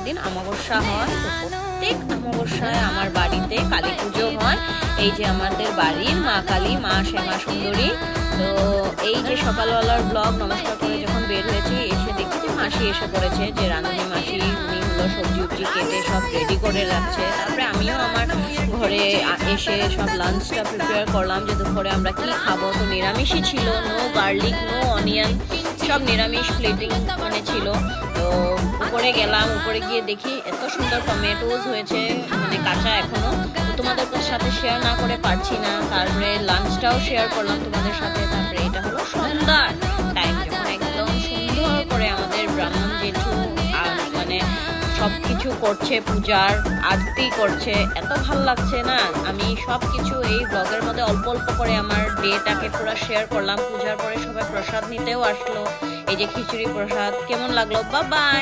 দিন অমাবস্যা হয়। তো প্রত্যেক অমাবস্যায় আমার বাড়িতে কালী পুজো হয়। এই যে আমাদের বাড়ির মা কালী, মা শ্যামা সুন্দরী। তো এই যে সকালবেলার ব্লগ নমস্কার করে যখন বের হয়েছি, এসে দেখি যে মাসি এসে পড়েছে, যে রাঁধুনি মাসি। উনি হলো সবজি উবজি কেটে সব রেডি করে রাখছে। তারপরে আমিও আমার ঘরে এসে সব লাঞ্চটা প্রিপেয়ার করলাম, যে দুপুরে আমরা কি খাবো। তো নিরামিষই ছিল, নো গার্লিক, নো অনিয়ন, সব নিরামিষ প্লেটিং মানে ছিল। তো উপরে গেলাম, উপরে গিয়ে দেখি এত সুন্দর টমেটোজ হয়েছে, মানে কাঁচা এখনো। তো তোমাদের সাথে শেয়ার না করে পারছি না। তারপরে লাঞ্চটাও শেয়ার করলাম তোমাদের সাথে। তারপরে এটা হলো সন্ধ্যার টাইম, যখন একদম সুন্দর করে আমাদের ব্রাহ্মণ জেঠু মানে সব কিছু করছে, পূজার আরতি করছে। এত ভালো লাগছে না। আমি সব কিছু এই ব্লগের মধ্যে অল্প অল্প করে আমার ডেটাকে পুরো শেয়ার করলাম। পূজার পরে সবাই প্রসাদ নিতেও আসলো, এই যে খিচুড়ি প্রসাদ। কেমন লাগলো? Bye bye.